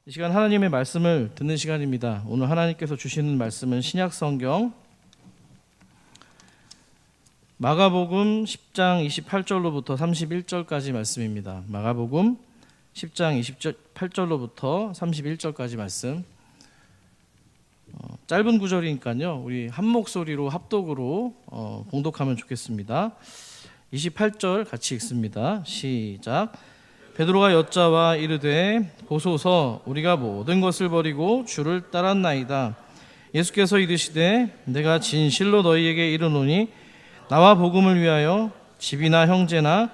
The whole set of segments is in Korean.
이 시간 하나님의 말씀을 듣는 시간입니다. 오늘 하나님께서 주시는 말씀은 신약성경 마가복음 10장 28절로부터 31절까지 말씀입니다. 마가복음 10장 28절로부터 31절까지 말씀. 짧은 구절이니까요. 우리 한 목소리로 합독으로 봉독하면 좋겠습니다. 28절 같이 읽습니다. 시작. 베드로가 여짜와 이르되 보소서 우리가 모든 것을 버리고 주를 따랐나이다. 예수께서 이르시되 내가 진실로 너희에게 이르노니 나와 복음을 위하여 집이나 형제나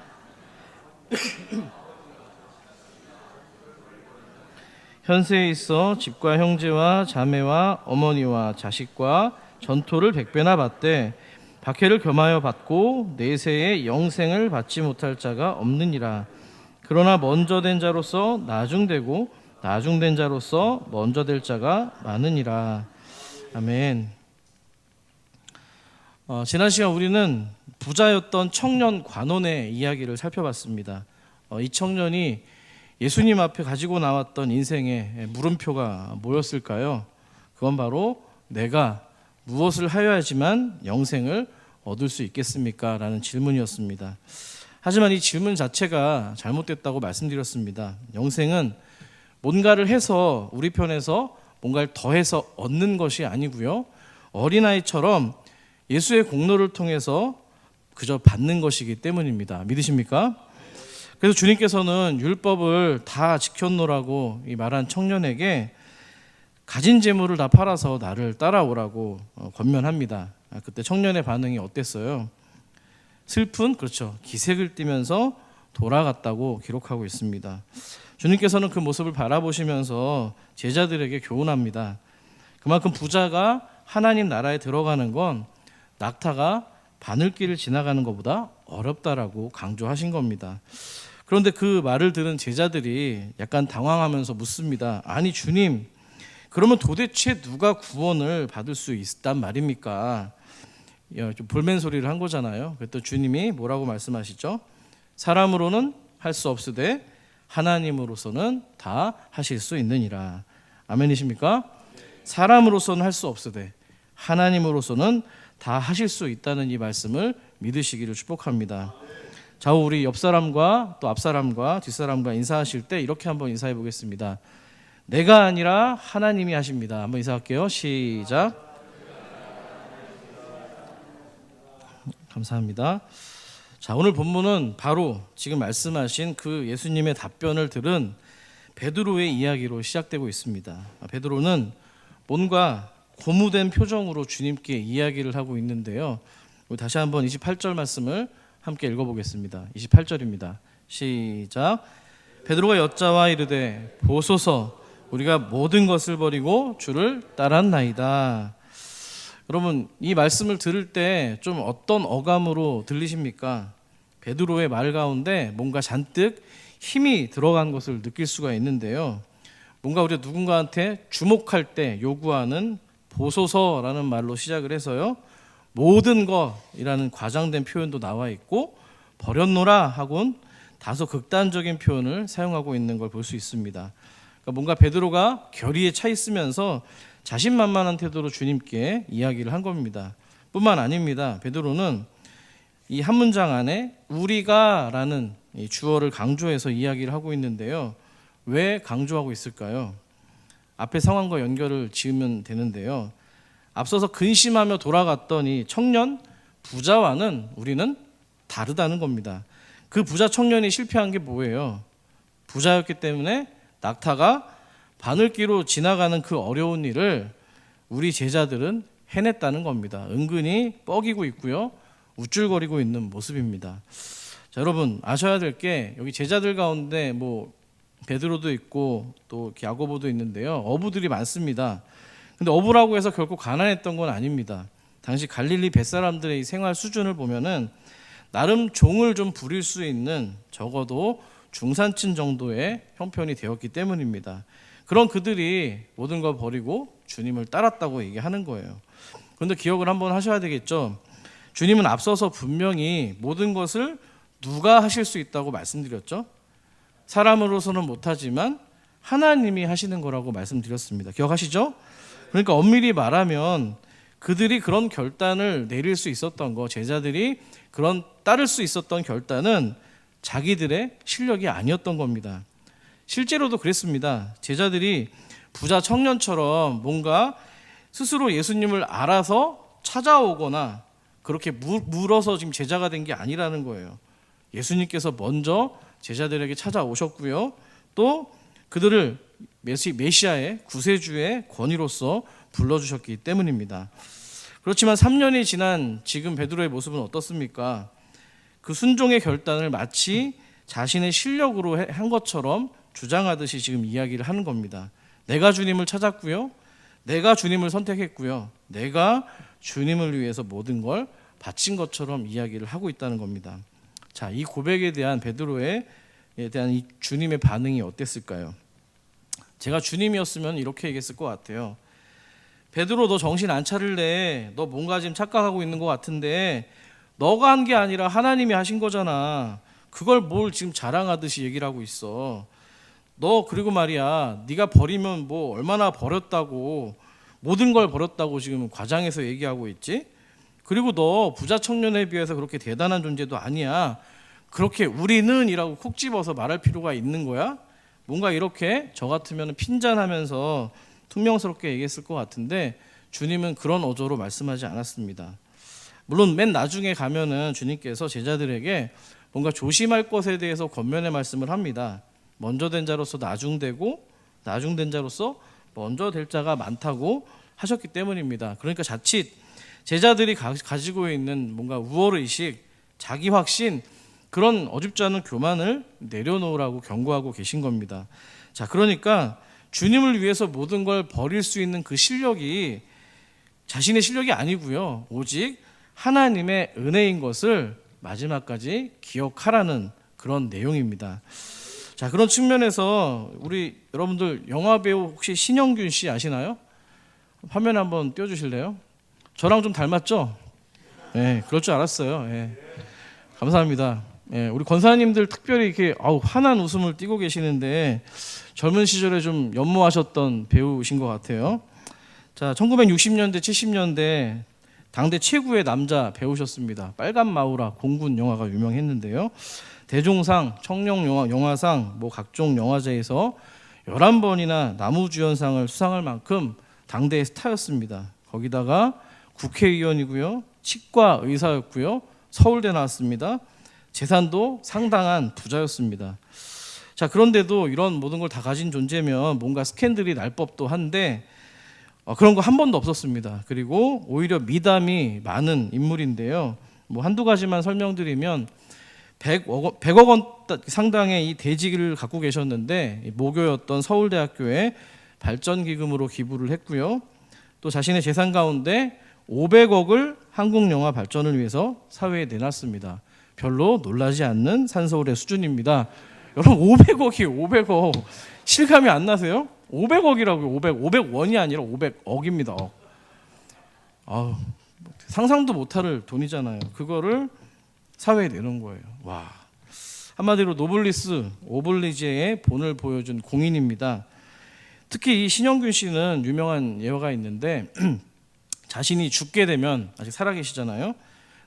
현세에 있어 집과 형제와 자매와 어머니와 자식과 전토를 100배나 받되 박해를 겸하여 받고 내세에 영생을 받지 못할 자가 없느니라. 그러나 먼저 된 자로서 나중되고 나중된 자로서 먼저 될 자가 많으니라. 아멘. 지난 시간 우리는 부자였던 청년 관원의 이야기를 살펴봤습니다. 이 청년이 예수님 앞에 가지고 나왔던 인생의 물음표가 뭐였을까요? 그건 바로 내가 무엇을 하여야지만 영생을 얻을 수 있겠습니까? 라는 질문이었습니다. 하지만 이 질문 자체가 잘못됐다고 말씀드렸습니다. 영생은 뭔가를 해서 우리 편에서 뭔가를 더해서 얻는 것이 아니고요. 어린아이처럼 예수의 공로를 통해서 그저 받는 것이기 때문입니다. 믿으십니까? 그래서 주님께서는 율법을 다 지켰노라고 이 말한 청년에게 가진 재물을 다 팔아서 나를 따라오라고 권면합니다. 그때 청년의 반응이 어땠어요? 슬픈, 그렇죠, 기색을 띠면서 돌아갔다고 기록하고 있습니다. 주님께서는 그 모습을 바라보시면서 제자들에게 교훈합니다. 그만큼 부자가 하나님 나라에 들어가는 건 낙타가 바늘길을 지나가는 것보다 어렵다라고 강조하신 겁니다. 그런데 그 말을 들은 제자들이 약간 당황하면서 묻습니다. 아니 주님, 그러면 도대체 누가 구원을 받을 수 있단 말입니까? 좀 볼멘 소리를 한 거잖아요. 그랬더니 주님이 뭐라고 말씀하시죠? 사람으로는 할 수 없으되 하나님으로서는 다 하실 수 있느니라. 아멘이십니까? 사람으로서는 할 수 없으되 하나님으로서는 다 하실 수 있다는 이 말씀을 믿으시기를 축복합니다. 좌우 우리 옆 사람과 또 앞 사람과 뒷 사람과 인사하실 때 이렇게 한번 인사해 보겠습니다. 내가 아니라 하나님이 하십니다. 한번 인사할게요. 시작. 감사합니다. 자, 오늘 본문은 바로 지금 말씀하신 그 예수님의 답변을 들은 베드로의 이야기로 시작되고 있습니다. 베드로는 뭔가 고무된 표정으로 주님께 이야기를 하고 있는데요. 다시 한번 28절 말씀을 함께 읽어보겠습니다. 28절입니다. 시작. 베드로가 여짜와 이르되 보소서 우리가 모든 것을 버리고 주를 따랐나이다. 여러분, 이 말씀을 들을 때 좀 어떤 어감으로 들리십니까? 베드로의 말 가운데 뭔가 잔뜩 힘이 들어간 것을 느낄 수가 있는데요. 뭔가 우리가 누군가한테 주목할 때 요구하는 보소서라는 말로 시작을 해서요. 모든 것이라는 과장된 표현도 나와 있고 버렸노라 하고는 다소 극단적인 표현을 사용하고 있는 걸 볼 수 있습니다. 그러니까 뭔가 베드로가 결의에 차 있으면서 자신만만한 태도로 주님께 이야기를 한 겁니다. 뿐만 아닙니다. 베드로는 이 한 문장 안에 우리가라는 이 주어를 강조해서 이야기를 하고 있는데요. 왜 강조하고 있을까요? 앞에 상황과 연결을 지으면 되는데요. 앞서서 근심하며 돌아갔던 이 청년 부자와는 우리는 다르다는 겁니다. 그 부자 청년이 실패한 게 뭐예요? 부자였기 때문에 낙타가 바늘길로 지나가는 그 어려운 일을 우리 제자들은 해냈다는 겁니다. 은근히 뻐기고 있고요. 우쭐거리고 있는 모습입니다. 자, 여러분 아셔야 될 게 여기 제자들 가운데 베드로도 있고 또 야고보도 있는데요. 어부들이 많습니다. 근데 어부라고 해서 결코 가난했던 건 아닙니다. 당시 갈릴리 뱃사람들의 이 생활 수준을 보면은 나름 종을 좀 부릴 수 있는 적어도 중산층 정도의 형편이 되었기 때문입니다. 그런 그들이 모든 걸 버리고 주님을 따랐다고 얘기하는 거예요. 그런데 기억을 한번 하셔야 되겠죠. 주님은 앞서서 분명히 모든 것을 누가 하실 수 있다고 말씀드렸죠. 사람으로서는 못하지만 하나님이 하시는 거라고 말씀드렸습니다. 기억하시죠? 그러니까 엄밀히 말하면 그들이 그런 결단을 내릴 수 있었던 거, 제자들이 그런 따를 수 있었던 결단은 자기들의 실력이 아니었던 겁니다. 실제로도 그랬습니다. 제자들이 부자 청년처럼 뭔가 스스로 예수님을 알아서 찾아오거나 그렇게 물어서 지금 제자가 된 게 아니라는 거예요. 예수님께서 먼저 제자들에게 찾아오셨고요. 또 그들을 메시아의 구세주의 권위로서 불러주셨기 때문입니다. 그렇지만 3년이 지난 지금 베드로의 모습은 어떻습니까? 그 순종의 결단을 마치 자신의 실력으로 한 것처럼 주장하듯이 지금 이야기를 하는 겁니다. 내가 주님을 찾았고요. 내가 주님을 선택했고요. 내가 주님을 위해서 모든 걸 바친 것처럼 이야기를 하고 있다는 겁니다. 자, 이 고백에 대한 베드로에 대한 이 주님의 반응이 어땠을까요? 제가 주님이었으면 이렇게 얘기했을 것 같아요. 베드로, 너 정신 안 차릴래? 너 뭔가 지금 착각하고 있는 것 같은데 너가 한 게 아니라 하나님이 하신 거잖아. 그걸 뭘 지금 자랑하듯이 얘기를 하고 있어. 너 그리고 말이야, 네가 버리면 뭐 얼마나 버렸다고, 모든 걸 버렸다고 지금 과장해서 얘기하고 있지? 그리고 너 부자 청년에 비해서 그렇게 대단한 존재도 아니야. 그렇게 우리는 이라고 콕 집어서 말할 필요가 있는 거야? 뭔가 이렇게 저 같으면 핀잔하면서 퉁명스럽게 얘기했을 것 같은데 주님은 그런 어조로 말씀하지 않았습니다. 물론 맨 나중에 가면은 주님께서 제자들에게 뭔가 조심할 것에 대해서 권면의 말씀을 합니다. 먼저 된 자로서 나중되고 나중된 자로서 먼저 될 자가 많다고 하셨기 때문입니다. 그러니까 자칫 제자들이 가지고 있는 뭔가 우월의식, 자기 확신, 그런 어줍지 않은 교만을 내려놓으라고 경고하고 계신 겁니다. 자, 그러니까 주님을 위해서 모든 걸 버릴 수 있는 그 실력이 자신의 실력이 아니고요. 오직 하나님의 은혜인 것을 마지막까지 기억하라는 그런 내용입니다. 자, 그런 측면에서 우리 여러분들 영화배우 혹시 신영균 씨 아시나요? 화면에 한번 띄워주실래요? 저랑 좀 닮았죠? 네, 그럴 줄 알았어요. 네, 감사합니다. 네, 우리 권사님들 특별히 이렇게 환한 웃음을 띠고 계시는데 젊은 시절에 좀 연모하셨던 배우신 것 같아요. 자, 1960년대, 70년대 당대 최고의 남자 배우셨습니다. 빨간 마우라 공군 영화가 유명했는데요. 대종상, 청룡영화, 영화상, 각종 영화제에서 11번이나 나무주연상을 수상할 만큼 당대의 스타였습니다. 거기다가 국회의원이고요. 치과 의사였고요. 서울대 나왔습니다. 재산도 상당한 부자였습니다. 자, 그런데도 이런 모든 걸 다 가진 존재면 뭔가 스캔들이 날 법도 한데 그런 거 한 번도 없었습니다. 그리고 오히려 미담이 많은 인물인데요. 한두 가지만 설명드리면 100억 원 상당의 이 대지를 갖고 계셨는데 모교였던 서울대학교에 발전기금으로 기부를 했고요. 또 자신의 재산 가운데 500억을 한국영화 발전을 위해서 사회에 내놨습니다. 별로 놀라지 않는 산서울의 수준입니다. 여러분 500억이 실감이 안 나세요? 500억이라고요. 500원이 아니라 500억입니다. 상상도 못할 돈이잖아요. 그거를 사회에 내놓은 거예요. 와, 한마디로 노블리스 오블리제의 본을 보여준 공인입니다. 특히 이 신영균 씨는 유명한 예화가 있는데 자신이 죽게 되면, 아직 살아계시잖아요,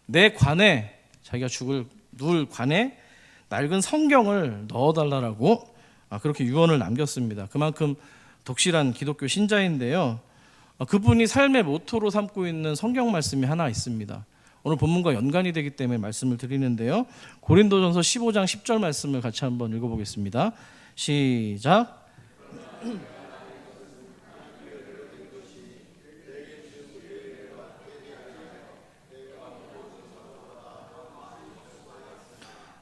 내 관에, 자기가 누울 관에 낡은 성경을 넣어달라고 그렇게 유언을 남겼습니다. 그만큼 독실한 기독교 신자인데요. 그분이 삶의 모토로 삼고 있는 성경 말씀이 하나 있습니다. 오늘 본문과 연관이 되기 때문에 말씀을 드리는데요. 고린도전서 15장 10절 말씀을 같이 한번 읽어보겠습니다. 시작.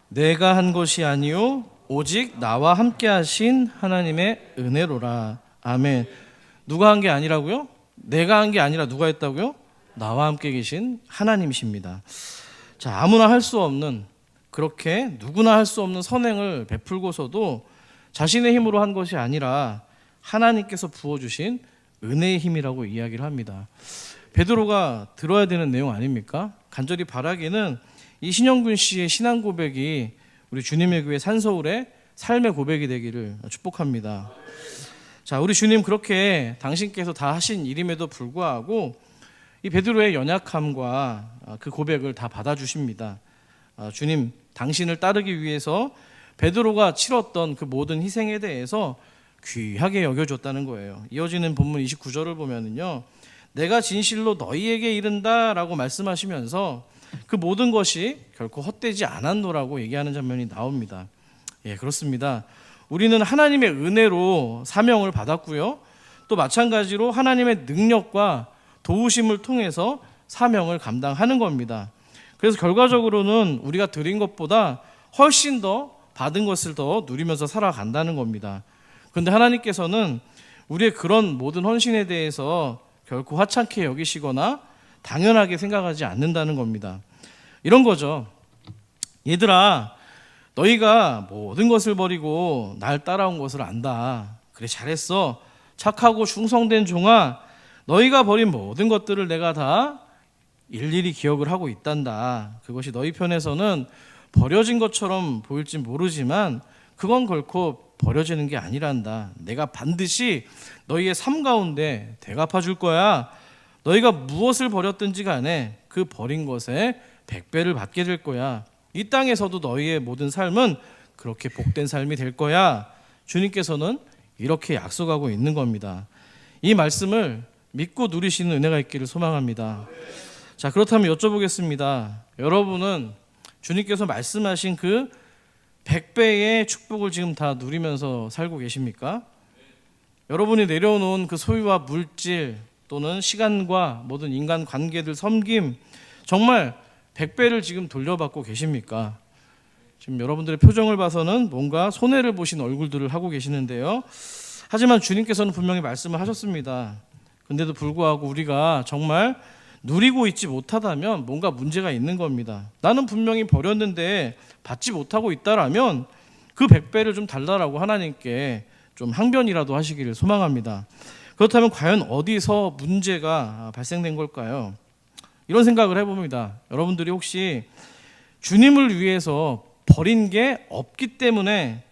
내가 한 것이 아니요 오직 나와 함께 하신 하나님의 은혜로라. 아멘. 누가 한 게 아니라고요? 내가 한 게 아니라 누가 했다고요? 나와 함께 계신 하나님이십니다. 자, 아무나 할 수 없는, 그렇게 누구나 할 수 없는 선행을 베풀고서도 자신의 힘으로 한 것이 아니라 하나님께서 부어주신 은혜의 힘이라고 이야기를 합니다. 베드로가 들어야 되는 내용 아닙니까? 간절히 바라기는 이 신영균 씨의 신앙 고백이 우리 주님의 교회 산서울에 삶의 고백이 되기를 축복합니다. 자, 우리 주님 그렇게 당신께서 다 하신 일임에도 불구하고 이 베드로의 연약함과 그 고백을 다 받아주십니다. 주님, 당신을 따르기 위해서 베드로가 치렀던 그 모든 희생에 대해서 귀하게 여겨줬다는 거예요. 이어지는 본문 29절을 보면은요, 내가 진실로 너희에게 이른다 라고 말씀하시면서 그 모든 것이 결코 헛되지 않았노라고 얘기하는 장면이 나옵니다. 예, 그렇습니다. 우리는 하나님의 은혜로 사명을 받았고요, 또 마찬가지로 하나님의 능력과 도우심을 통해서 사명을 감당하는 겁니다. 그래서 결과적으로는 우리가 드린 것보다 훨씬 더 받은 것을 더 누리면서 살아간다는 겁니다. 그런데 하나님께서는 우리의 그런 모든 헌신에 대해서 결코 하찮게 여기시거나 당연하게 생각하지 않는다는 겁니다. 이런 거죠. 얘들아, 너희가 모든 것을 버리고 날 따라온 것을 안다. 그래, 잘했어. 착하고 충성된 종아, 너희가 버린 모든 것들을 내가 다 일일이 기억을 하고 있단다. 그것이 너희 편에서는 버려진 것처럼 보일지 모르지만 그건 결코 버려지는 게 아니란다. 내가 반드시 너희의 삶 가운데 대갚아 줄 거야. 너희가 무엇을 버렸든지 간에 그 버린 것에 100배를 받게 될 거야. 이 땅에서도 너희의 모든 삶은 그렇게 복된 삶이 될 거야. 주님께서는 이렇게 약속하고 있는 겁니다. 이 말씀을 믿고 누리시는 은혜가 있기를 소망합니다. 자, 그렇다면 여쭤보겠습니다. 여러분은 주님께서 말씀하신 그 100배의 축복을 지금 다 누리면서 살고 계십니까? 여러분이 내려놓은 그 소유와 물질 또는 시간과 모든 인간 관계들, 섬김, 정말 100배를 지금 돌려받고 계십니까? 지금 여러분들의 표정을 봐서는 뭔가 손해를 보신 얼굴들을 하고 계시는데요. 하지만 주님께서는 분명히 말씀을 하셨습니다. 근데도 불구하고 우리가 정말 누리고 있지 못하다면 뭔가 문제가 있는 겁니다. 나는 분명히 버렸는데 받지 못하고 있다라면 그 100배를 좀 달라라고 하나님께 좀 항변이라도 하시기를 소망합니다. 그렇다면 과연 어디서 문제가 발생된 걸까요? 이런 생각을 해봅니다. 여러분들이 혹시 주님을 위해서 버린 게 없기 때문에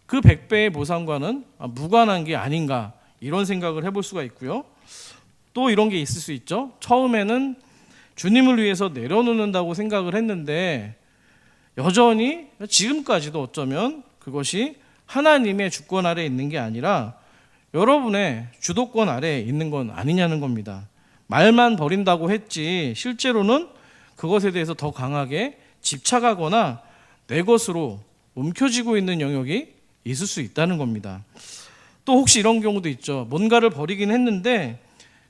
그 100배의 보상과는 무관한 게 아닌가, 이런 생각을 해볼 수가 있고요. 또 이런 게 있을 수 있죠. 처음에는 주님을 위해서 내려놓는다고 생각을 했는데 여전히 지금까지도 어쩌면 그것이 하나님의 주권 아래에 있는 게 아니라 여러분의 주도권 아래에 있는 건 아니냐는 겁니다. 말만 버린다고 했지 실제로는 그것에 대해서 더 강하게 집착하거나 내 것으로 움켜쥐고 있는 영역이 있을 수 있다는 겁니다. 또 혹시 이런 경우도 있죠. 뭔가를 버리긴 했는데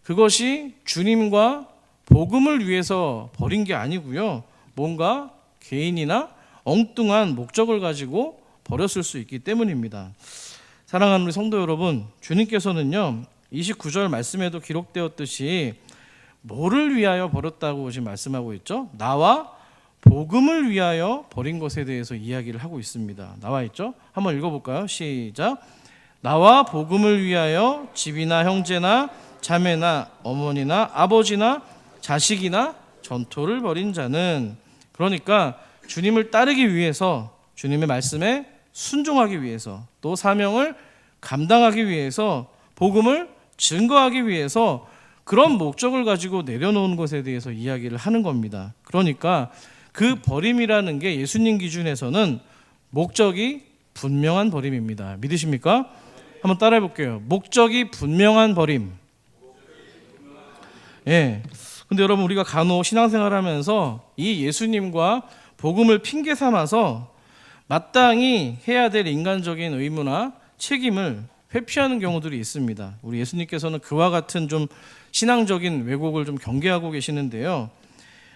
그것이 주님과 복음을 위해서 버린 게 아니고요, 뭔가 개인이나 엉뚱한 목적을 가지고 버렸을 수 있기 때문입니다. 사랑하는 우리 성도 여러분, 주님께서는요 29절 말씀에도 기록되었듯이 뭐를 위하여 버렸다고 지금 말씀하고 있죠? 나와 복음을 위하여 버린 것에 대해서 이야기를 하고 있습니다. 나와 있죠? 한번 읽어볼까요? 시작. 나와 복음을 위하여 집이나 형제나 자매나 어머니나 아버지나 자식이나 전토를 벌인 자는, 그러니까 주님을 따르기 위해서, 주님의 말씀에 순종하기 위해서, 또 사명을 감당하기 위해서, 복음을 증거하기 위해서 그런 목적을 가지고 내려놓은 것에 대해서 이야기를 하는 겁니다. 그러니까 그 버림이라는 게 예수님 기준에서는 목적이 분명한 버림입니다. 믿으십니까? 한번 따라해 볼게요. 목적이 분명한 버림. 예. 근데 여러분, 우리가 간혹 신앙생활하면서 이 예수님과 복음을 핑계 삼아서 마땅히 해야 될 인간적인 의무나 책임을 회피하는 경우들이 있습니다. 우리 예수님께서는 그와 같은 좀 신앙적인 왜곡을 좀 경계하고 계시는데요.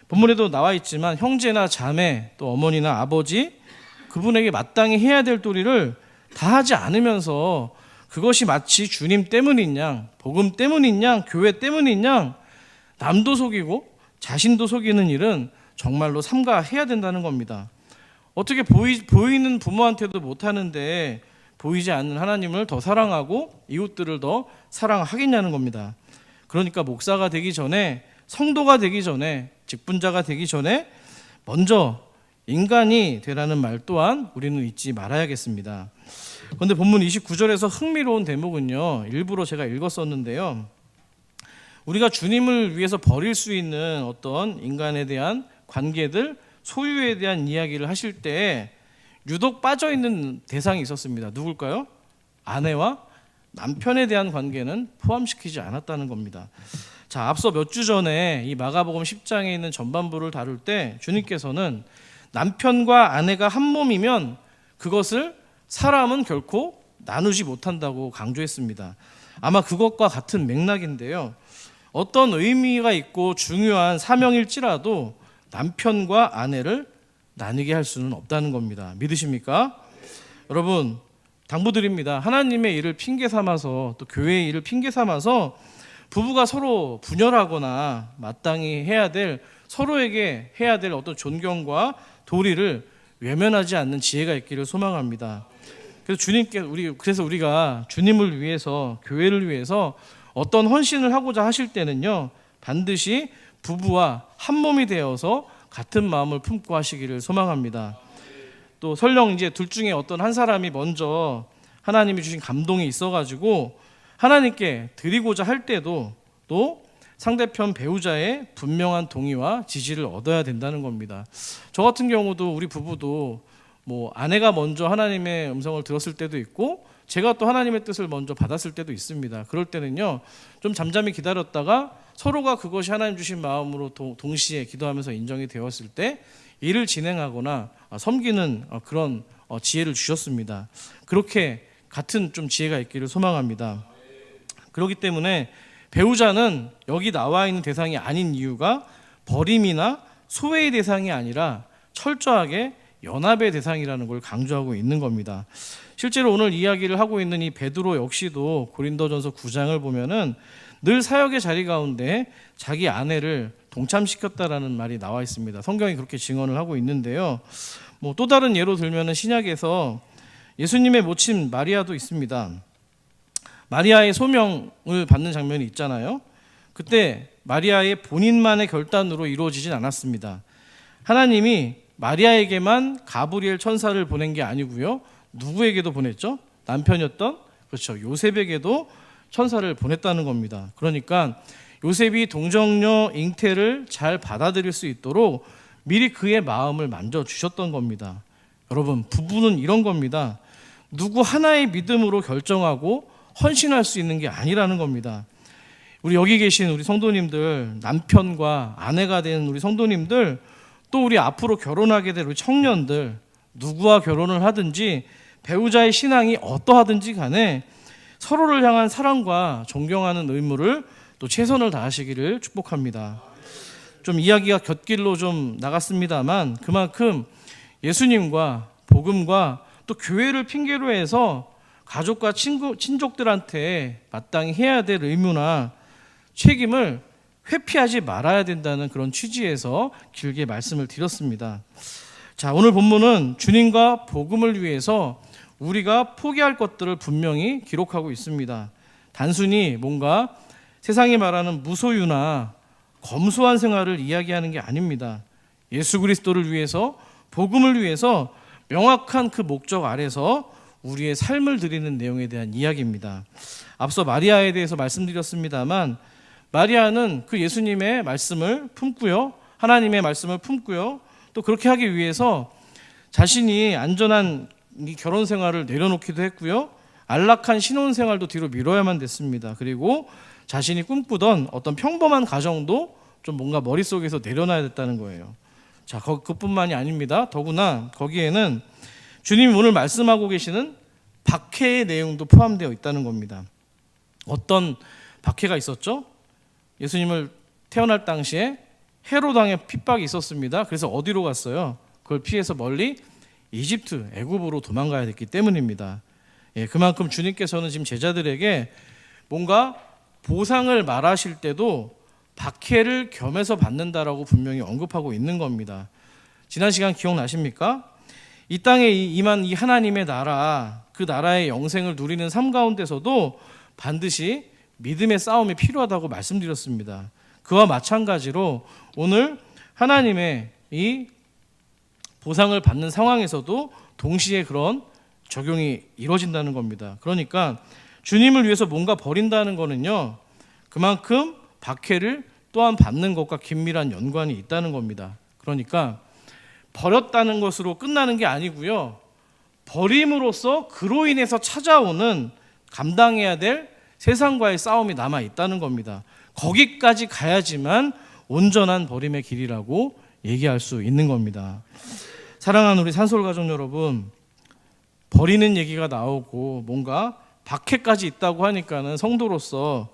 본문에도 나와 있지만 형제나 자매, 또 어머니나 아버지, 그분에게 마땅히 해야 될 도리를 다 하지 않으면서 그것이 마치 주님 때문인 양, 복음 때문인 양, 교회 때문인 양 남도 속이고 자신도 속이는 일은 정말로 삼가해야 된다는 겁니다. 어떻게 보이는 부모한테도 못하는데 보이지 않는 하나님을 더 사랑하고 이웃들을 더 사랑하겠냐는 겁니다. 그러니까 목사가 되기 전에, 성도가 되기 전에, 직분자가 되기 전에 먼저 인간이 되라는 말 또한 우리는 잊지 말아야겠습니다. 그런데 본문 29절에서 흥미로운 대목은요, 일부러 제가 읽었었는데요, 우리가 주님을 위해서 버릴 수 있는 어떤 인간에 대한 관계들, 소유에 대한 이야기를 하실 때 유독 빠져있는 대상이 있었습니다. 누굴까요? 아내와 남편에 대한 관계는 포함시키지 않았다는 겁니다. 자, 앞서 몇 주 전에 이 마가복음 10장에 있는 전반부를 다룰 때 주님께서는 남편과 아내가 한 몸이면 그것을 사람은 결코 나누지 못한다고 강조했습니다. 아마 그것과 같은 맥락인데요, 어떤 의미가 있고 중요한 사명일지라도 남편과 아내를 나누게 할 수는 없다는 겁니다. 믿으십니까? 여러분, 당부드립니다. 하나님의 일을 핑계 삼아서, 또 교회의 일을 핑계 삼아서 부부가 서로 분열하거나 마땅히 해야 될, 서로에게 해야 될 어떤 존경과 도리를 외면하지 않는 지혜가 있기를 소망합니다. 그래서 우리가 주님을 위해서, 교회를 위해서 어떤 헌신을 하고자 하실 때는요, 반드시 부부와 한 몸이 되어서 같은 마음을 품고 하시기를 소망합니다. 또 설령 이제 둘 중에 어떤 한 사람이 먼저 하나님이 주신 감동이 있어가지고 하나님께 드리고자 할 때도 또 상대편 배우자의 분명한 동의와 지지를 얻어야 된다는 겁니다. 저 같은 경우도 우리 부부도 뭐 아내가 먼저 하나님의 음성을 들었을 때도 있고 제가 또 하나님의 뜻을 먼저 받았을 때도 있습니다. 그럴 때는요, 좀 잠잠히 기다렸다가 서로가 그것이 하나님 주신 마음으로 동시에 기도하면서 인정이 되었을 때 일을 진행하거나 섬기는 그런 지혜를 주셨습니다. 그렇게 같은 좀 지혜가 있기를 소망합니다. 그렇기 때문에 배우자는 여기 나와 있는 대상이 아닌 이유가 버림이나 소외의 대상이 아니라 철저하게 연합의 대상이라는 걸 강조하고 있는 겁니다. 실제로 오늘 이야기를 하고 있는 이 베드로 역시도 고린도전서 9장을 보면은 늘 사역의 자리 가운데 자기 아내를 동참시켰다라는 말이 나와 있습니다. 성경이 그렇게 증언을 하고 있는데요. 뭐 또 다른 예로 들면은 신약에서 예수님의 모친 마리아도 있습니다. 마리아의 소명을 받는 장면이 있잖아요. 그때 마리아의 본인만의 결단으로 이루어지진 않았습니다. 하나님이 마리아에게만 가브리엘 천사를 보낸 게 아니고요, 누구에게도 보냈죠? 남편이었던, 그렇죠, 요셉에게도 천사를 보냈다는 겁니다. 그러니까 요셉이 동정녀 잉태를 잘 받아들일 수 있도록 미리 그의 마음을 만져주셨던 겁니다. 여러분, 부부는 이런 겁니다. 누구 하나의 믿음으로 결정하고 헌신할 수 있는 게 아니라는 겁니다. 우리 여기 계신 우리 성도님들, 남편과 아내가 된 우리 성도님들, 또 우리 앞으로 결혼하게 될 우리 청년들, 누구와 결혼을 하든지 배우자의 신앙이 어떠하든지 간에 서로를 향한 사랑과 존경하는 의무를 또 최선을 다하시기를 축복합니다. 좀 이야기가 곁길로 좀 나갔습니다만 그만큼 예수님과 복음과 또 교회를 핑계로 해서 가족과 친족들한테 마땅히 해야 될 의무나 책임을 회피하지 말아야 된다는 그런 취지에서 길게 말씀을 드렸습니다. 자, 오늘 본문은 주님과 복음을 위해서 우리가 포기할 것들을 분명히 기록하고 있습니다. 단순히 뭔가 세상이 말하는 무소유나 검소한 생활을 이야기하는 게 아닙니다. 예수 그리스도를 위해서, 복음을 위해서 명확한 그 목적 아래서 우리의 삶을 드리는 내용에 대한 이야기입니다. 앞서 마리아에 대해서 말씀드렸습니다만 마리아는 그 예수님의 말씀을 품고요, 하나님의 말씀을 품고요, 또 그렇게 하기 위해서 자신이 안전한 이 결혼 생활을 내려놓기도 했고요, 안락한 신혼 생활도 뒤로 미뤄야만 됐습니다. 그리고 자신이 꿈꾸던 어떤 평범한 가정도 좀 뭔가 머릿속에서 내려놔야 됐다는 거예요. 자, 그뿐만이 아닙니다. 더구나 거기에는 주님이 오늘 말씀하고 계시는 박해의 내용도 포함되어 있다는 겁니다. 어떤 박해가 있었죠? 예수님을 태어날 당시에 헤롯 왕의 핍박이 있었습니다. 그래서 어디로 갔어요? 그걸 피해서 멀리 이집트, 애굽으로 도망가야 됐기 때문입니다. 그만큼 주님께서는 지금 제자들에게 뭔가 보상을 말하실 때도 박해를 겸해서 받는다라고 분명히 언급하고 있는 겁니다. 지난 시간 기억나십니까? 이 땅에 임한 이 하나님의 나라, 그 나라의 영생을 누리는 삶 가운데서도 반드시 믿음의 싸움이 필요하다고 말씀드렸습니다. 그와 마찬가지로 오늘 하나님의 이 보상을 받는 상황에서도 동시에 그런 적용이 이루어진다는 겁니다. 그러니까 주님을 위해서 뭔가 버린다는 거는요, 그만큼 박해를 또한 받는 것과 긴밀한 연관이 있다는 겁니다. 그러니까 버렸다는 것으로 끝나는 게 아니고요, 버림으로써 그로 인해서 찾아오는 감당해야 될 세상과의 싸움이 남아 있다는 겁니다. 거기까지 가야지만 온전한 버림의 길이라고 얘기할 수 있는 겁니다. 사랑하는 우리 산솔가족 여러분, 버리는 얘기가 나오고 뭔가 박해까지 있다고 하니까는 성도로서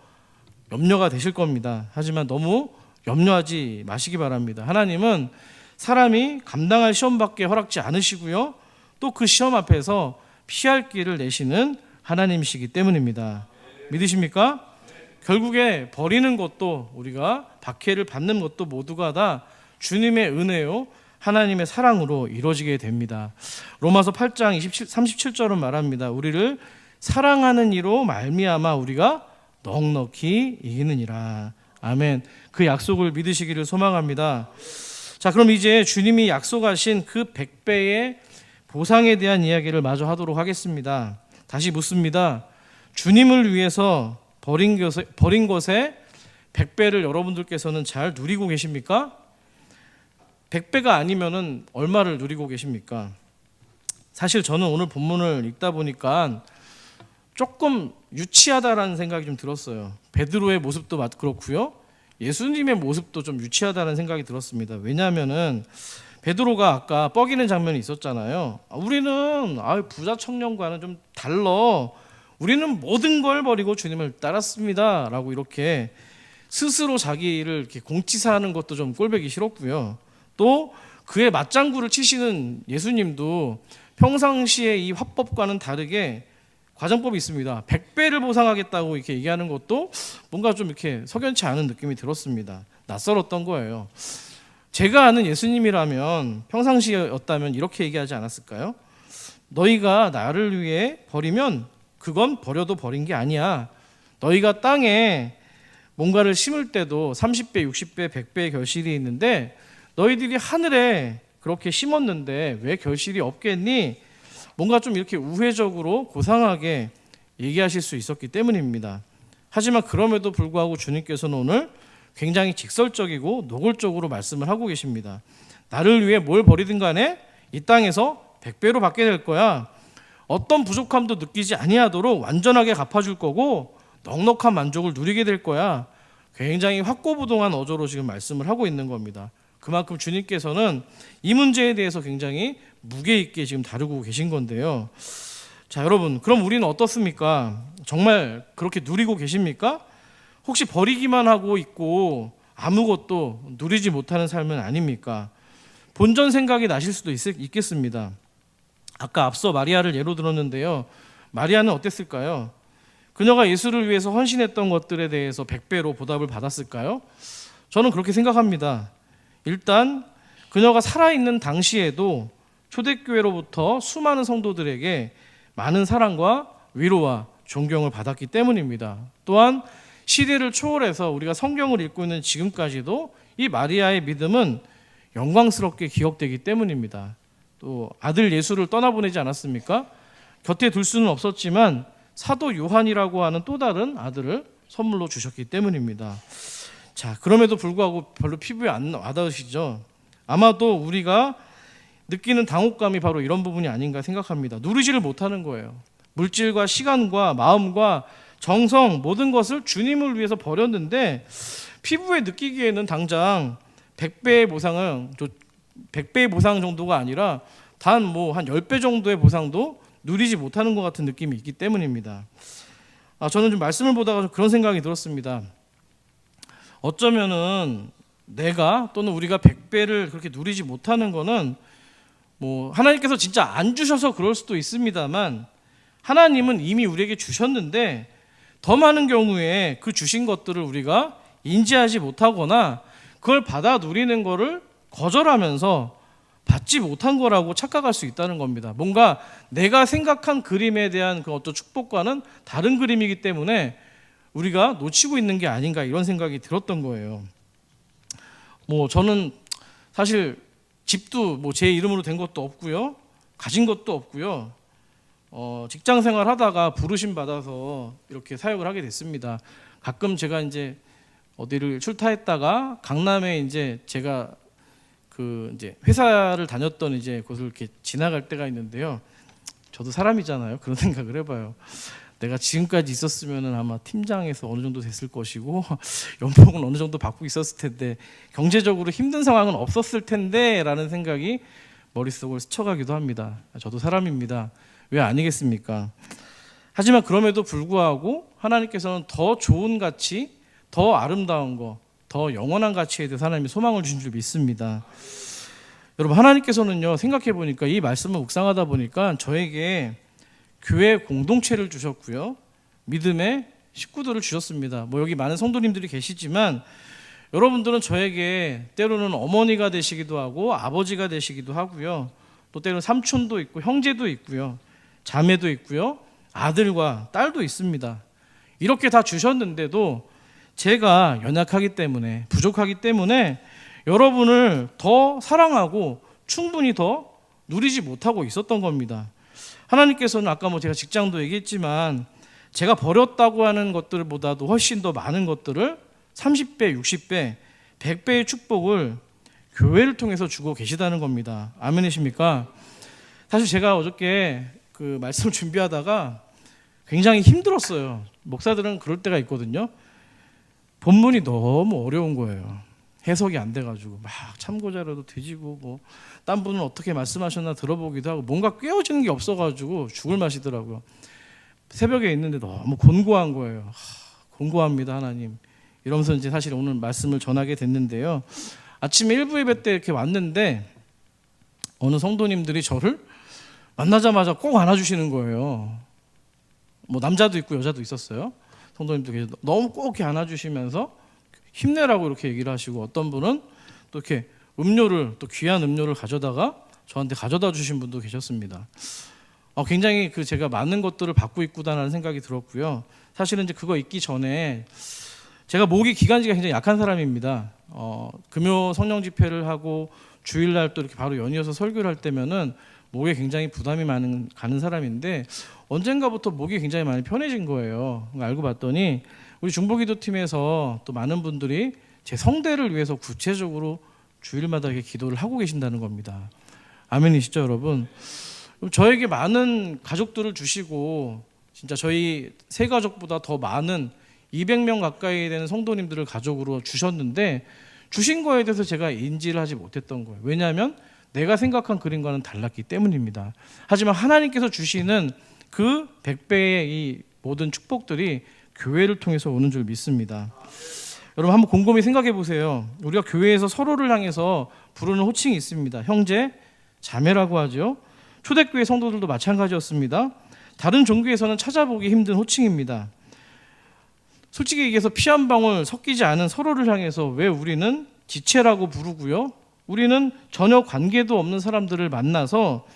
염려가 되실 겁니다. 하지만 너무 염려하지 마시기 바랍니다. 하나님은 사람이 감당할 시험밖에 허락지 않으시고요, 또 그 시험 앞에서 피할 길을 내시는 하나님이시기 때문입니다. 믿으십니까? 결국에 버리는 것도, 우리가 박해를 받는 것도 모두가 다 주님의 은혜요, 하나님의 사랑으로 이루어지게 됩니다. 로마서 8장 37절은 말합니다. 우리를 사랑하는 이로 말미암아 우리가 넉넉히 이기느니라. 아멘. 그 약속을 믿으시기를 소망합니다. 자, 그럼 이제 주님이 약속하신 그 100배의 보상에 대한 이야기를 마저 하도록 하겠습니다. 다시 묻습니다. 주님을 위해서 버린 것에 100배를 여러분들께서는 잘 누리고 계십니까? 100배가 아니면은 얼마를 누리고 계십니까? 사실 저는 오늘 본문을 읽다 보니까 조금 유치하다라는 생각이 좀 들었어요. 베드로의 모습도 그렇고요, 예수님의 모습도 좀 유치하다는 생각이 들었습니다. 왜냐하면은 베드로가 아까 뻐기는 장면이 있었잖아요. 우리는 부자 청년과는 좀 달라. 우리는 모든 걸 버리고 주님을 따랐습니다. 라고 이렇게 스스로 자기를 이렇게 공치사하는 것도 좀 꼴보기 싫었고요. 또 그의 맞장구를 치시는 예수님도 평상시에 이 화법과는 다르게 과정법이 있습니다. 100배를 보상하겠다고 이렇게 얘기하는 것도 뭔가 좀 이렇게 석연치 않은 느낌이 들었습니다. 낯설었던 거예요. 제가 아는 예수님이라면, 평상시였다면 이렇게 얘기하지 않았을까요? 너희가 나를 위해 버리면 그건 버려도 버린 게 아니야. 너희가 땅에 뭔가를 심을 때도 30배, 60배, 100배의 결실이 있는데 너희들이 하늘에 그렇게 심었는데 왜 결실이 없겠니? 뭔가 좀 이렇게 우회적으로 고상하게 얘기하실 수 있었기 때문입니다. 하지만 그럼에도 불구하고 주님께서는 오늘 굉장히 직설적이고 노골적으로 말씀을 하고 계십니다. 나를 위해 뭘 버리든 간에 이 땅에서 100배로 받게 될 거야. 어떤 부족함도 느끼지 아니하도록 완전하게 갚아줄 거고 넉넉한 만족을 누리게 될 거야. 굉장히 확고부동한 어조로 지금 말씀을 하고 있는 겁니다. 그만큼 주님께서는 이 문제에 대해서 굉장히 무게 있게 지금 다루고 계신 건데요. 자, 여러분, 그럼 우리는 어떻습니까? 정말 그렇게 누리고 계십니까? 혹시 버리기만 하고 있고 아무것도 누리지 못하는 삶은 아닙니까? 본전 생각이 나실 수도 있겠습니다. 아까 앞서 마리아를 예로 들었는데요. 마리아는 어땠을까요? 그녀가 예수를 위해서 헌신했던 것들에 대해서 100배로 보답을 받았을까요? 저는 그렇게 생각합니다. 일단 그녀가 살아있는 당시에도 초대교회로부터 수많은 성도들에게 많은 사랑과 위로와 존경을 받았기 때문입니다. 또한 시대를 초월해서 우리가 성경을 읽고 있는 지금까지도 이 마리아의 믿음은 영광스럽게 기억되기 때문입니다. 또 아들 예수를 떠나보내지 않았습니까? 곁에 둘 수는 없었지만 사도 요한이라고 하는 또 다른 아들을 선물로 주셨기 때문입니다. 자, 그럼에도 불구하고 별로 피부에 안 와닿으시죠? 아마도 우리가 느끼는 당혹감이 바로 이런 부분이 아닌가 생각합니다. 누리지를 못하는 거예요. 물질과 시간과 마음과 정성, 모든 것을 주님을 위해서 버렸는데 피부에 느끼기에는 당장 100배의 보상은 100배의 보상 정도가 아니라 단 한 10배 정도의 보상도 누리지 못하는 것 같은 느낌이 있기 때문입니다. 저는 좀 말씀을 보다가 좀 그런 생각이 들었습니다. 어쩌면은 내가 또는 우리가 100배를 그렇게 누리지 못하는 거는 하나님께서 진짜 안 주셔서 그럴 수도 있습니다만 하나님은 이미 우리에게 주셨는데 더 많은 경우에 그 주신 것들을 우리가 인지하지 못하거나 그걸 받아 누리는 거를 거절하면서 받지 못한 거라고 착각할 수 있다는 겁니다. 뭔가 내가 생각한 그림에 대한 그 어떤 축복과는 다른 그림이기 때문에 우리가 놓치고 있는 게 아닌가 이런 생각이 들었던 거예요. 저는 사실 집도 뭐 제 이름으로 된 것도 없고요. 가진 것도 없고요. 직장 생활 하다가 부르심 받아서 이렇게 사역을 하게 됐습니다. 가끔 제가 이제 어디를 출타했다가 강남에 이제 제가 그 이제 회사를 다녔던 이제 곳을 이렇게 지나갈 때가 있는데요. 저도 사람이잖아요. 그런 생각을 해봐요. 내가 지금까지 있었으면은 아마 팀장에서 어느 정도 됐을 것이고 연봉은 어느 정도 받고 있었을 텐데 경제적으로 힘든 상황은 없었을 텐데라는 생각이 머릿속을 스쳐가기도 합니다. 저도 사람입니다. 왜 아니겠습니까? 하지만 그럼에도 불구하고 하나님께서는 더 좋은 가치, 더 아름다운 거, 더 영원한 가치에 대해서 하나님이 소망을 주신 줄 믿습니다. 여러분, 하나님께서는요, 생각해 보니까 이 말씀을 묵상하다 보니까 저에게 교회 공동체를 주셨고요, 믿음의 식구들을 주셨습니다. 뭐 여기 많은 성도님들이 계시지만 여러분들은 저에게 때로는 어머니가 되시기도 하고 아버지가 되시기도 하고요, 또 때로는 삼촌도 있고 형제도 있고요, 자매도 있고요, 아들과 딸도 있습니다. 이렇게 다 주셨는데도 제가 연약하기 때문에, 부족하기 때문에 여러분을 더 사랑하고 충분히 더 누리지 못하고 있었던 겁니다. 하나님께서는 아까 뭐 제가 직장도 얘기했지만 제가 버렸다고 하는 것들보다도 훨씬 더 많은 것들을 30배, 60배, 100배의 축복을 교회를 통해서 주고 계시다는 겁니다. 아멘이십니까? 사실 제가 어저께 그 말씀 준비하다가 굉장히 힘들었어요. 목사들은 그럴 때가 있거든요. 본문이 너무 어려운 거예요. 해석이 안 돼가지고 막 참고자료도 뒤지고 뭐 딴 분은 어떻게 말씀하셨나 들어보기도 하고 뭔가 꿰어지는 게 없어가지고 죽을 맛이더라고요. 새벽에 있는데 너무 곤고한 거예요. 곤고합니다, 하나님. 이러면서 이제 사실 오늘 말씀을 전하게 됐는데요. 아침에 일부 예배 때 이렇게 왔는데 어느 성도님들이 저를 만나자마자 꼭 안아주시는 거예요. 뭐 남자도 있고 여자도 있었어요. 성도님도 계셔. 너무 꼭 이렇게 안아주시면서 힘내라고 이렇게 얘기를 하시고, 어떤 분은 또 이렇게 음료를, 또 귀한 음료를 가져다가 저한테 가져다 주신 분도 계셨습니다. 굉장히 그 제가 많은 것들을 받고 있구나라는 생각이 들었고요. 사실은 이제 그거 있기 전에 제가 목이 기관지가 굉장히 약한 사람입니다. 금요 성령 집회를 하고 주일날 또 이렇게 바로 연이어서 설교를 할 때면은 목에 굉장히 부담이 가는 사람인데 언젠가부터 목이 굉장히 많이 편해진 거예요. 알고 봤더니 우리 중보기도팀에서 또 많은 분들이 제 성대를 위해서 구체적으로 주일마다 이렇게 기도를 하고 계신다는 겁니다. 아멘이시죠, 여러분? 저에게 많은 가족들을 주시고 진짜 저희 세 가족보다 더 많은 200명 가까이 되는 성도님들을 가족으로 주셨는데 주신 거에 대해서 제가 인지를 하지 못했던 거예요. 왜냐하면 내가 생각한 그림과는 달랐기 때문입니다. 하지만 하나님께서 주시는 그 100배의 이 모든 축복들이 교회를 통해서 오는 줄 믿습니다. 여러분 한번 곰곰이 생각해 보세요. 우리가 교회에서 서로를 향해서 부르는 호칭이 있습니다. 형제, 자매라고 하죠. 초대교회 성도들도 마찬가지였습니다. 다른 종교에서는 찾아보기 힘든 호칭입니다. 솔직히 얘기해서 피 한 방울 섞이지 않은 서로를 향해서 왜 우리는 지체라고 부르고요, 우리는 전혀 관계도 없는 사람들을 만나서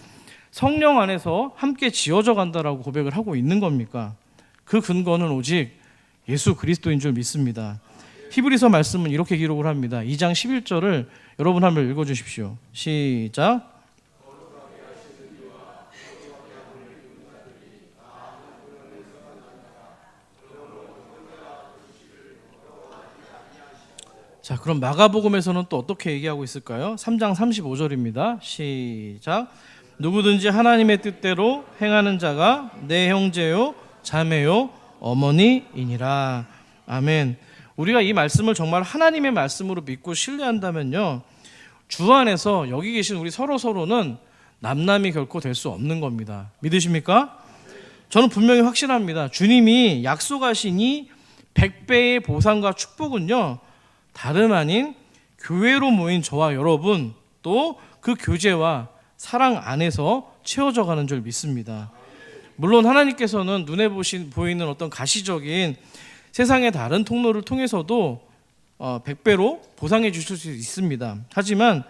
성령 안에서 함께 지어져 간다라고 고백을 하고 있는 겁니까? 그 근거는 오직 예수 그리스도인 줄 믿습니다. 히브리서 말씀은 이렇게 기록을 합니다. 2장 11절을 여러분 한번 읽어주십시오. 시작. 자, 그럼 마가복음에서는 또 어떻게 얘기하고 있을까요? 3장 35절입니다. 시작. 누구든지 하나님의 뜻대로 행하는 자가 내 형제요, 자매요, 어머니이니라. 아멘. 우리가 이 말씀을 정말 하나님의 말씀으로 믿고 신뢰한다면요, 주 안에서 여기 계신 우리 서로는 남남이 결코 될 수 없는 겁니다. 믿으십니까? 저는 분명히 확신합니다. 주님이 약속하신 이 100배의 보상과 축복은요, 다름 아닌 교회로 모인 저와 여러분, 또 그 교제와 사랑 안에서 채워져 가는 줄 믿습니다. 물론 하나님께서는 눈에 보이는 어떤 가시적인 세상의 다른 통로를 통해서도 100배로 보상해 주실 수 있습니다. 하지만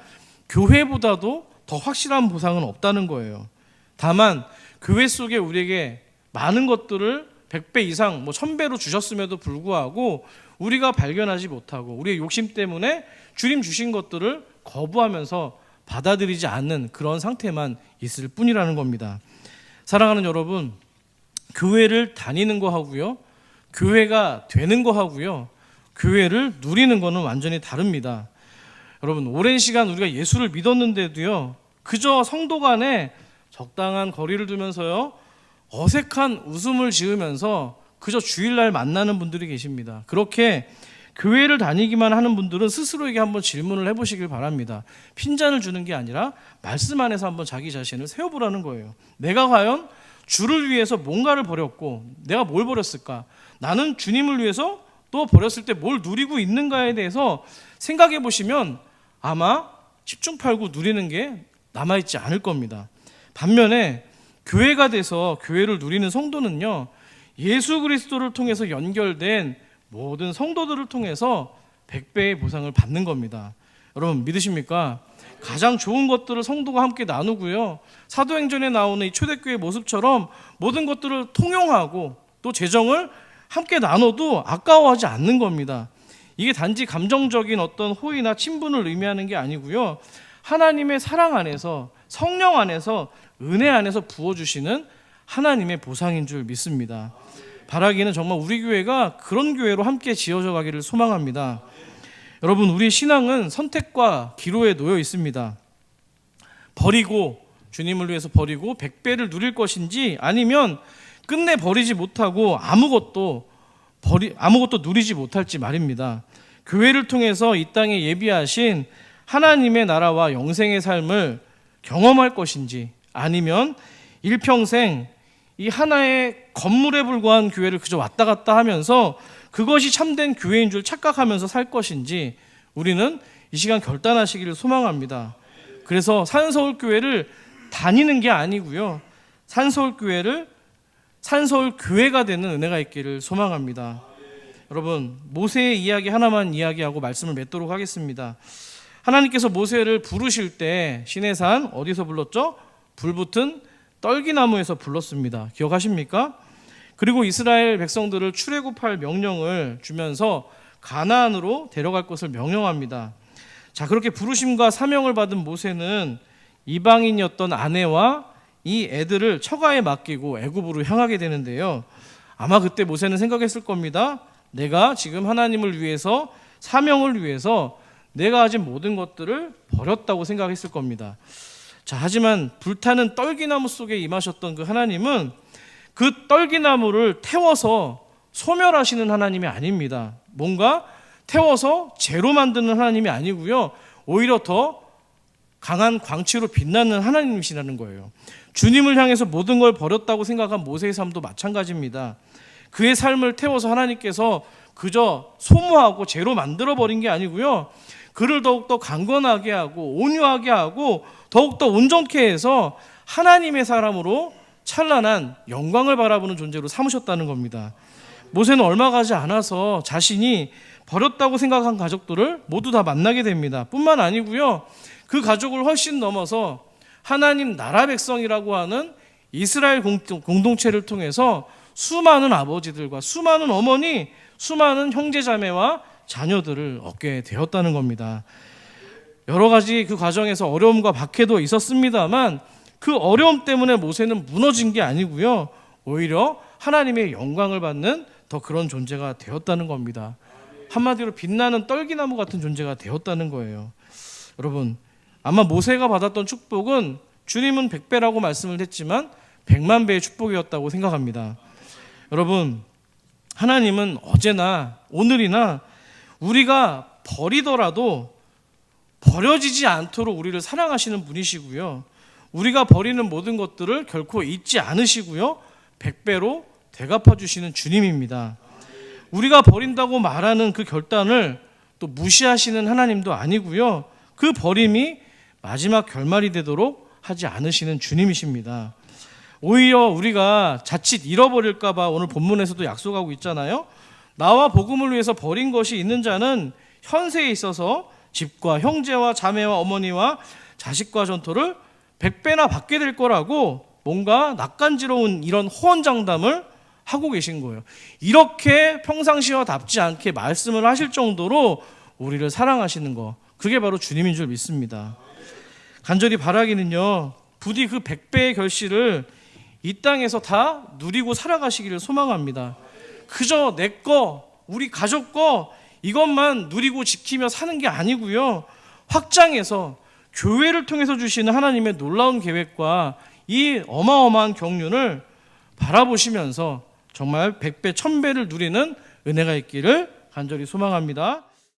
교회보다도 더 확실한 보상은 없다는 거예요. 다만 교회 속에 우리에게 많은 것들을 100배 이상, 1000배로 주셨음에도 불구하고 우리가 발견하지 못하고 우리의 욕심 때문에 주님 주신 것들을 거부하면서 받아들이지 않는 그런 상태만 있을 뿐이라는 겁니다. 사랑하는 여러분, 교회를 다니는 거 하고요, 교회가 되는 거 하고요, 교회를 누리는 거는 완전히 다릅니다. 여러분, 오랜 시간 우리가 예수를 믿었는데도요, 그저 성도 간에 적당한 거리를 두면서요, 어색한 웃음을 지으면서 그저 주일날 만나는 분들이 계십니다. 그렇게 교회를 다니기만 하는 분들은 스스로에게 한번 질문을 해보시길 바랍니다. 핀잔을 주는 게 아니라 말씀 안에서 한번 자기 자신을 세워보라는 거예요. 내가 과연 주를 위해서 뭔가를 버렸고 내가 뭘 버렸을까? 나는 주님을 위해서 또 버렸을 때 뭘 누리고 있는가에 대해서 생각해 보시면 아마 10중 8구 누리는 게 남아있지 않을 겁니다. 반면에 교회가 돼서 교회를 누리는 성도는요, 예수 그리스도를 통해서 연결된 모든 성도들을 통해서 100배의 보상을 받는 겁니다. 여러분 믿으십니까? 가장 좋은 것들을 성도가 함께 나누고요, 사도행전에 나오는 이 초대교회 모습처럼 모든 것들을 통용하고 또 재정을 함께 나눠도 아까워하지 않는 겁니다. 이게 단지 감정적인 어떤 호의나 친분을 의미하는 게 아니고요, 하나님의 사랑 안에서, 성령 안에서, 은혜 안에서 부어주시는 하나님의 보상인 줄 믿습니다. 바라기는 정말 우리 교회가 그런 교회로 함께 지어져 가기를 소망합니다. 여러분, 우리 신앙은 선택과 기로에 놓여 있습니다. 버리고, 주님을 위해서 버리고 100배를 누릴 것인지, 아니면 끝내 버리지 못하고 아무것도 누리지 못할지 말입니다. 교회를 통해서 이 땅에 예비하신 하나님의 나라와 영생의 삶을 경험할 것인지, 아니면 일평생 이 하나의 건물에 불과한 교회를 그저 왔다 갔다 하면서 그것이 참된 교회인 줄 착각하면서 살 것인지, 우리는 이 시간 결단하시기를 소망합니다. 그래서 산서울교회를 다니는 게 아니고요, 산서울교회가 되는 은혜가 있기를 소망합니다. 여러분, 모세의 이야기 하나만 이야기하고 말씀을 맺도록 하겠습니다. 하나님께서 모세를 부르실 때 시내산 어디서 불렀죠? 불붙은 떨기나무에서 불렀습니다. 기억하십니까? 그리고 이스라엘 백성들을 출애굽할 명령을 주면서 가나안으로 데려갈 것을 명령합니다. 자, 그렇게 부르심과 사명을 받은 모세는 이방인이었던 아내와 이 애들을 처가에 맡기고 애굽으로 향하게 되는데요, 아마 그때 모세는 생각했을 겁니다. 내가 지금 하나님을 위해서, 사명을 위해서 내가 가진 모든 것들을 버렸다고 생각했을 겁니다. 자, 하지만 불타는 떨기나무 속에 임하셨던 그 하나님은 그 떨기나무를 태워서 소멸하시는 하나님이 아닙니다. 뭔가 태워서 재로 만드는 하나님이 아니고요, 오히려 더 강한 광채로 빛나는 하나님이시라는 거예요. 주님을 향해서 모든 걸 버렸다고 생각한 모세의 삶도 마찬가지입니다. 그의 삶을 태워서 하나님께서 그저 소모하고 재로 만들어버린 게 아니고요, 그를 더욱더 강건하게 하고 온유하게 하고 더욱더 온전케 해서 하나님의 사람으로 찬란한 영광을 바라보는 존재로 삼으셨다는 겁니다. 모세는 얼마 가지 않아서 자신이 버렸다고 생각한 가족들을 모두 다 만나게 됩니다. 뿐만 아니고요, 그 가족을 훨씬 넘어서 하나님 나라 백성이라고 하는 이스라엘 공동체를 통해서 수많은 아버지들과 수많은 어머니, 수많은 형제자매와 자녀들을 얻게 되었다는 겁니다. 여러 가지 그 과정에서 어려움과 박해도 있었습니다만 그 어려움 때문에 모세는 무너진 게 아니고요, 오히려 하나님의 영광을 받는 더 그런 존재가 되었다는 겁니다. 한마디로 빛나는 떨기나무 같은 존재가 되었다는 거예요. 여러분, 아마 모세가 받았던 축복은 주님은 100배라고 말씀을 했지만 100만 배의 축복이었다고 생각합니다. 여러분, 하나님은 어제나 오늘이나 우리가 버리더라도 버려지지 않도록 우리를 사랑하시는 분이시고요, 우리가 버리는 모든 것들을 결코 잊지 않으시고요, 100배로 되갚아 주시는 주님입니다. 우리가 버린다고 말하는 그 결단을 또 무시하시는 하나님도 아니고요, 그 버림이 마지막 결말이 되도록 하지 않으시는 주님이십니다. 오히려 우리가 자칫 잃어버릴까 봐 오늘 본문에서도 약속하고 있잖아요. 나와 복음을 위해서 버린 것이 있는 자는 현세에 있어서 집과 형제와 자매와 어머니와 자식과 전토를 100배나 받게 될 거라고 뭔가 낯간지러운 이런 호언장담을 하고 계신 거예요. 이렇게 평상시와답지 않게 말씀을 하실 정도로 우리를 사랑하시는 거, 그게 바로 주님인 줄 믿습니다. 간절히 바라기는요, 부디 그 100배의 결실을 이 땅에서 다 누리고 살아가시기를 소망합니다. 그저 내 거, 우리 가족 거 이것만 누리고 지키며 사는 게 아니고요, 확장해서 교회를 통해서 주시는 하나님의 놀라운 계획과 이 어마어마한 경륜을 바라보시면서 정말 100배, 1000배를 누리는 은혜가 있기를 간절히 소망합니다.